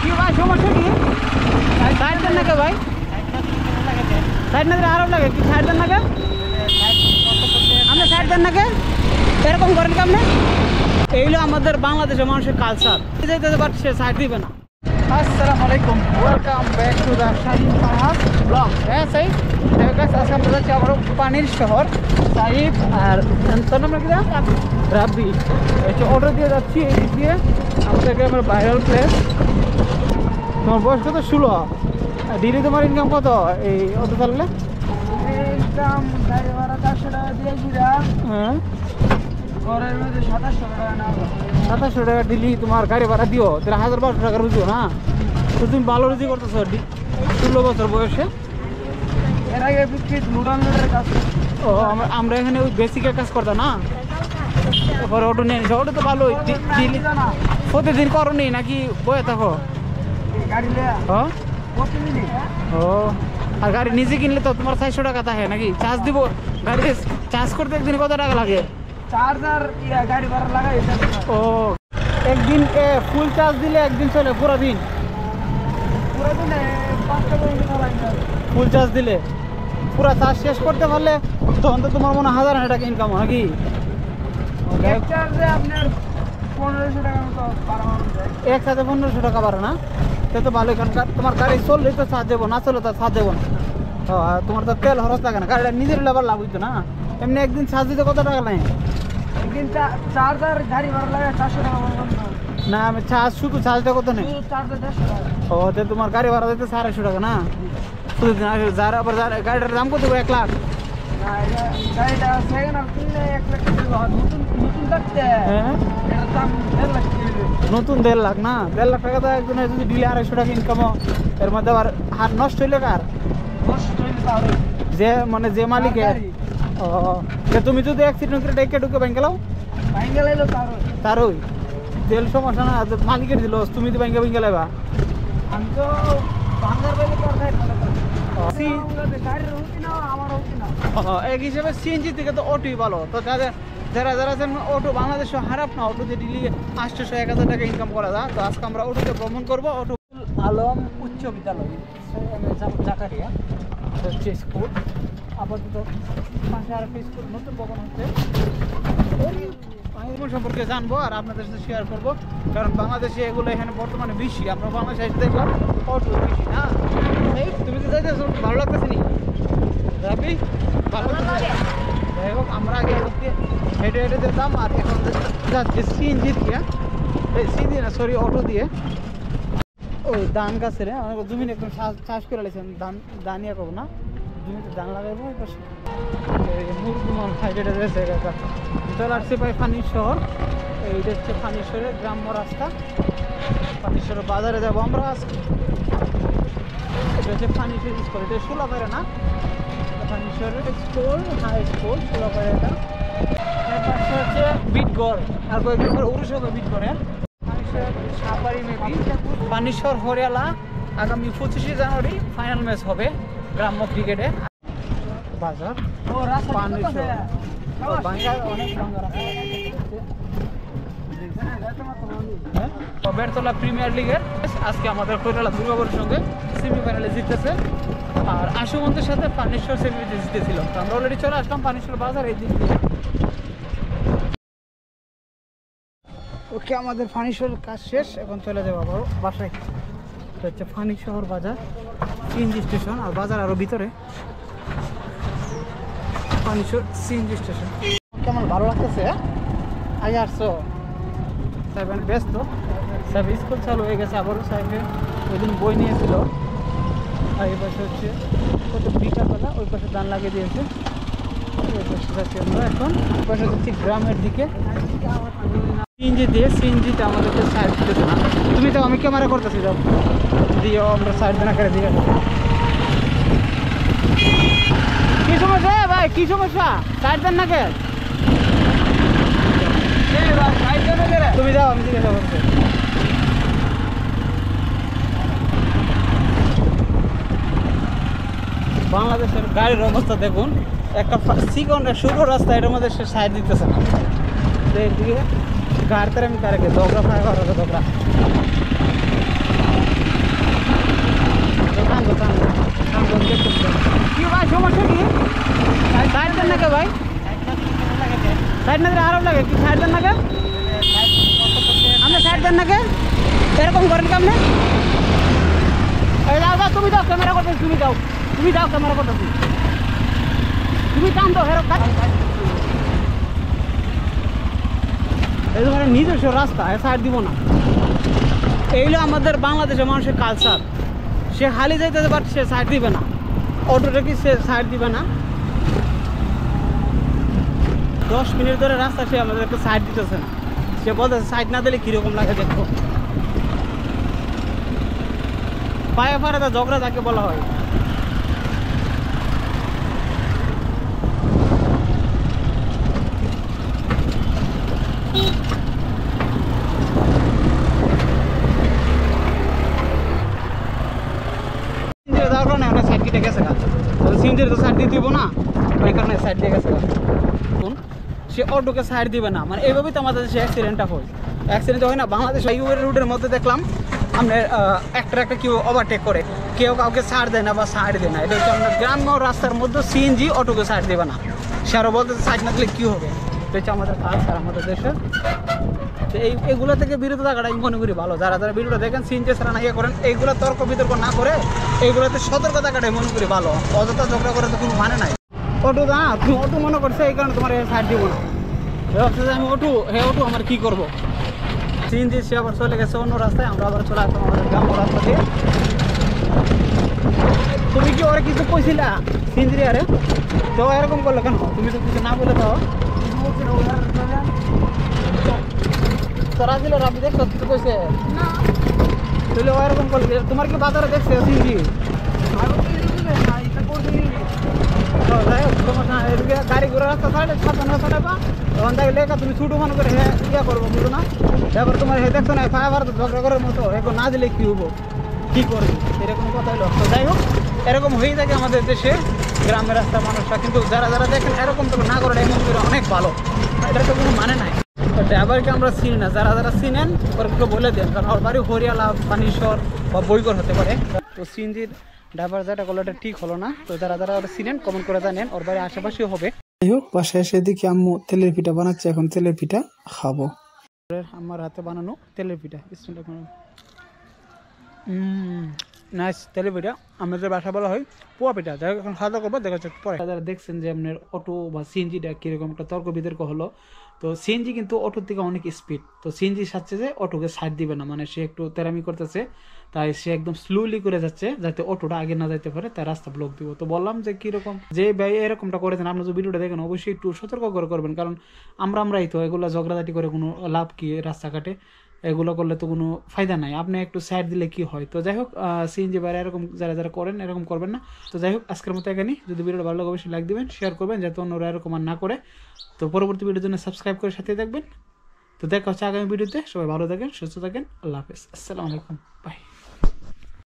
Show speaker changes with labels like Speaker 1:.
Speaker 1: কি ভাই সমস্যা কি সাইড দেন নাকি ভাই সাইড না দিলে আরব লাগে কি সাইড দেন নাকি আপনি সাইড দেন নাকি এরকম করেন কি আপনি এইগুলো আমাদের বাংলাদেশের মানুষের কালচার যেতে পারছে সে সাইড দিবে না। আসসালামু আলাইকুম, welcome back to the Shahin Farha's blog. হ্যাঁ সাইফ আজকে আমরা যাচ্ছি আবারও পানির শহর সাইফ আর তোর নাম কি রাব্বি। অটো দিয়ে যাচ্ছি এই দিক দিয়ে আমাদেরকে আমার ভাইরাল প্লেস। তোমার বয়স কত 16? ডেলি তোমার ইনকাম কত এই অটো চাললে?
Speaker 2: ইনকাম গাড়ি ভাড়া 400 টাকা দিয়ে দিলাম।
Speaker 1: হ্যাঁ
Speaker 2: ঘরের মধ্যে 2700 টাকা না
Speaker 1: 2700 টাকা ডেলি তোমার গাড়ি ভাড়া দিও, তাহলে 1200 টাকা রুজিও না। তো তুমি ভালো রুজি করতেছো 16 বছর বয়সে।
Speaker 2: এর আগে বিক্রি নুডলের কাজ।
Speaker 1: ও আমরা এখানে ওই বেসিকের কাজ করতাম না, এরপরে অটো নিয়ে নিছো। অটো তো ভালোই প্রতিদিন করো নি নাকি বয়ে থাকো?
Speaker 2: গাড়ি লেয়া
Speaker 1: হ্যাঁ
Speaker 2: প্রতিদিনই।
Speaker 1: ও আর গাড়ি নিজে কিনলে তো তোমার 400 টাকা থাকে নাকি? চার্জ দিব, গাড়ি চার্জ করতে একদিন কত টাকা লাগে?
Speaker 2: চার্জার গাড়ি ভাড়া লাগাই।
Speaker 1: ও একদিন ফুল চার্জ দিলে একদিন চলে পুরো দিন?
Speaker 2: পুরো দিনে 5 টাকা লাগে।
Speaker 1: ফুল চার্জ দিলে পুরো চার্জ শেষ করতে পারলে তখন তো তোমার মনে 1000 টাকা ইনকাম হয় নাকি?
Speaker 2: এক চার্জে আপনার 1500 টাকার মতো বাড়ানো যায়।
Speaker 1: একসাথে 1500 টাকা বাড়ে না? সে তো ভালোই, কারণ তোমার গাড়ি চললেই তো চার্জ দেবো, না চলে তো চার্জ দেবো না। আর তোমার তো তেল খরচ লাগে না, গাড়িটা নিজের লেবার লাভ হইতো না। এমনি একদিন চার্জ দিতে কত টাকা নেয়?
Speaker 2: একদিন চার্জার গাড়ি ভাড়া লাগে 400 টাকা বললাম
Speaker 1: না আমি চার্জ শুধু চার্জটা কত নেই?
Speaker 2: চার্জার 150 টাকা।
Speaker 1: ও তো তোমার গাড়ি ভাড়া দিতে 250 টাকা না? শুধু যার আবার গাড়িটার দাম কত? 1 লাখ।
Speaker 2: না গাড়িটা সেকেন্ড হ্যান্ড কিনলে 1 লাখ টাকা, নতুন থাকতে
Speaker 1: হ্যাঁ
Speaker 2: এর দাম 1.5 লাখ টাকা।
Speaker 1: নতুন 1.5 লাখ না? 1.5 লাখ টাকা তো একজনের যদি ডিলে 250 টাকা ইনকামও, এর মধ্যে আবার হাত নষ্ট হইলে কার? যে মানে যে মালিকের। ও তুমি যদি অ্যাক্সিডেন্ট করে ডেকে ঢুকে ব্যাংকে লাও
Speaker 2: ভাঙ্গা লাইলো
Speaker 1: তারই তেল সমস্যা না, মালিকের দিল, তুমি তো ব্যাংকে ব্যাংকে লাইবা।
Speaker 2: আমি তো ভাঙ্গার বাইরে তো গাড়ির হচ্ছে না, আমার হচ্ছে না।
Speaker 1: এক হিসেবে সিএনজি থেকে তো অটোই ভালো। তো যারা আছেন অটো বাংলাদেশে খারাপ না, অটোতে ডেলি 800-1000 টাকা ইনকাম করা যায়। তো আজকে আমরা অটোতে ভ্রমণ করবো। অটো আলম উচ্চ বিদ্যালয় জাকারিয়া হচ্ছে স্কুল। আপাতত পাশে আর একটা স্কুল নতুন ভবন হচ্ছে। সম্পর্কে জানবো আর আপনাদের সাথে শেয়ার করবো, কারণ বাংলাদেশে এগুলো এখানে বর্তমানে বেশি। আমরা বাংলাদেশে এসে দেখলাম অটো বেশি না। তুমি তো যাইতেছো, ভালো লাগতেছে নি রাবি? ভালো লাগতেছে। যাই হোক আমরা আগে হেঁটে হেঁটে যেতাম, আর এখন যাচ্ছি সিএনজি দিয়ে, সিএনজি না সরি অটো দিয়ে। ওই ধান গাছের আমাকে জমিন একদম চাষ করে লেছেন, ধান ইয়ে করবো না, জমিতে ধান লাগাইবো। ওই পাশে মুরগুমান খাইতে রয়েছে। চলে আসছে ভাই পানির শহর। এইটা হচ্ছে পানির শহরের গ্রাম্য রাস্তা। পানির শহরের বাজারে যাবো আমরা আজকে। এটা হচ্ছে পানির শহর স্কুল, এটা ষোলাপাড়া না, পানির শহরের স্কুল, হাই স্কুল ষোলাপাড়া। এটা এর পাশে হচ্ছে বিটগড়, আর কয়েকদিন পরে উরুষ হবে বিটগড়ে। পানিশ্বর হরিয়ালা আগামী 25শে জানুয়ারি ফাইনাল ম্যাচ হবে গ্রাম্য ক্রিকেটে। বাজার বেরতলা প্রিমিয়ার লিগের আজকে আমাদের কৈরালা দুর্গাপুরের সঙ্গে সেমিফাইনালে জিতেছে, আর আশুমন্তের সাথে পানিশ্বর সেমিতে জিতেছিল। তো আমরা অলরেডি চলে আসলাম পানিশ্বর বাজার এই দিক দিয়ে। ওকে আমাদের ফানিশহরের কাজ শেষ, এখন চলে যাবো আবার বাসায়। এটা হচ্ছে ফানিশহর বাজার, সিএনজি স্টেশন, আর বাজার আরো ভিতরে। ফানিশহর সিএনজি স্টেশন কেমন ভালো লাগতেছে? আগে আসছো সাহেব ব্যস্ত, সাহেব স্কুল চালু হয়ে গেছে আবারও। সাহেবের ওই দিন বই নিয়েছিল। আর এই পাশে হচ্ছে কত বিকালবেলা ওই পাশে ধান লাগিয়ে দিয়েছে। ওই পাশে যাচ্ছি আমরা এখন, ওই পাশে যাচ্ছি গ্রামের দিকে। সিএনজি দিয়ে, সিএনজিতে আমাদেরকে সাইড দিতেছে না। তুমি তো আমি ক্যামেরা করতেছি, যাও দিও আমরা সাইড না করে দিয়ে। কি সমস্যা ভাই? কি সমস্যা? সাইড দেন না কে? তুমি যাও, আমি জিজ্ঞাসা করছি। বাংলাদেশের গাড়ির অবস্থা দেখুন, একটা চিকন শুরু রাস্তা, এটার মধ্যে সে সাইড দিতেছে না। এইদিকে গাড়িতে আমি তার ঝগড়া ফাঁকা করা ঝগড়া সাইড না দিলে আরব লাগে কি সাইড দেন নাকি আপনি সাইড দেন নাকি এরকম করেন কি আপনি এই যাও যাও তুমি যাও ক্যামেরা করতেছি তুমি যাও ক্যামেরা করতেছি তুমি টান দাও হেরো এই মানে নিজস্ব রাস্তা সাইড দিব না এইগুলো আমাদের বাংলাদেশের মানুষের কালচার সে হালি যাইতে পারে সে সাইড দিবে না অটোটা কি সে সাইড দিবে না 10 মিনিট ধরে রাস্তা সে আমাদেরকে সাইড দিতেছে না সে বলতেছে সাইড না দিলে কীরকম লাগে দেখো পায়ে ফাড়ে তা ঝগড়া তাকে বলা হয় সাইড কেটে গেছে সিনজির তো সাইড দিয়ে দিব না ওই কারণে সাইড দিয়ে গেছে সে অটোকে সাইড দিবে না মানে এইভাবেই তো আমাদের দেশে অ্যাক্সিডেন্টটা হয় অ্যাক্সিডেন্ট হয় না বাংলাদেশ হাইওয়ে রুটের মধ্যে দেখলাম আমরা একটা কেউ ওভারটেক করে কেউ কাউকে ছাড় দেয় না বা সাইড দেয় না এটা হচ্ছে আমরা গ্রাম্য রাস্তার মধ্যে সিএনজি অটোকে সাইড দেবে না সে আরও বলতে সাইড না দিলে কী হবে এটা হচ্ছে আমাদের কালচার আমাদের দেশের তো এইগুলো থেকে বিরত থাকাটা আমি মনে করি ভালো যারা যারা ভিডিওটা দেখেন সিএনজি ছাড়া না ইয়ে করেন এইগুলো তর্ক বিতর্ক না করে এইগুলোতে সতর্ক থাকাটাই মনে করি ভালো অযথা ঝগড়া করে তো কোনো মানে নাই অটো না তুমি অটো মনে করছে এই কারণে তোমার সাইড দিব না ভাবছে যে আমি অটো আমার কী করবো সিএনজি সে আবার চলে গেছে অন্য রাস্তায় আমরা আবার চলে আসতাম আমাদের গ্রাম্য রাস্তা দিয়ে তুমি কি ওরা কিছু কইছিলা সিএনজি আরে তো এরকম করলো কেন তুমি তো কিছু না বলে দাও তোরা ছিল রাবি দেখছো কিছু কইছে তাহলে ও এরকম করলো তোমার কি বাজারে দেখছে সিএনজি গাড়ি ঘোড়া রাস্তা ছাড়ে 5700 টাকা তখন তাকে লেখা তুমি ছুটো মনে করে হ্যাঁ ইয়া করবো বুঝো না তারপর তোমার হে দেখছো না ফায়ার তো ঝগড়া করার মতো এখন না দিলে কী হবো কী করবো এরকম কথা হলো তো যাই হোক এরকম হয়েই থাকে আমাদের দেশে গ্রামের রাস্তার মানুষরা কিন্তু যারা যারা দেখেন এরকম তো না করাটা এমন করে অনেক ভালো এটা তো কোনো মানে নাই ড্রাইভারকে আমরা চিনি না যারা যারা চিনেন ওরকে বলে দেন কারণ ওর বাড়ি হরিয়ালা পানিশ্বর বা বইগর হতে পারে তো সিএনজির ড্রাইভার যেটা করলো এটা ঠিক হলো না তো যারা যারা ওটা চিনেন কমেন্ট করে জানেন ওর বাড়ি আশেপাশেও হবে যাই হোক বাসায় এসে দেখি আম্মু তেলের পিঠা বানাচ্ছে এখন তেলের পিঠা খাবো আমার হাতে বানানো তেলের পিঠা নাইস তেলের পিঠা আমাদের বাসা বলা হয় পোয়া পিঠা যাই এখন খাওয়া দাওয়া করবো দেখা যাচ্ছে পরে যারা দেখছেন যে আপনার অটো বা সিএনজিটা কীরকম একটা তর্ক বিতর্ক হলো তো সিএনজি কিন্তু অটোর থেকে অনেক স্পিড তো সিএনজি চাচ্ছে যে অটোকে সাইড দিবে না মানে সে একটু তেরামি করতেছে তাই সে একদম স্লোলি করে যাচ্ছে যাতে অটোটা আগে না যাইতে পারে তাই রাস্তা ব্লক দিব তো বললাম যে কীরকম যে ভাই এরকমটা করেছেন আপনার যে ভিডিওটা দেখেন অবশ্যই একটু সতর্ক করে করবেন কারণ আমরাই তো এগুলো ঝগড়াঝাটি করে কোনো লাভ কি রাস্তাঘাটে এগুলো করলে তো কোনো ফায়দা নাই আপনি একটু সাইড দিলে কি হয় তো যাই হোক সিএনজি বাইরে এরকম যারা যারা করেন এরকম করবেন না তো যাই হোক আজকের মতো এখানেই যদি ভিডিওটা ভালো লাগে অবশ্যই লাইক দিবেন শেয়ার করবেন যাতে অন্যরা এরকম আর না করে তো পরবর্তী ভিডিওর জন্য সাবস্ক্রাইব করে সাথে দেখবেন তো দেখা হচ্ছে আগামী ভিডিওতে সবাই ভালো থাকেন সুস্থ থাকেন আল্লাহ হাফেজ আসসালামু আলাইকুম বাই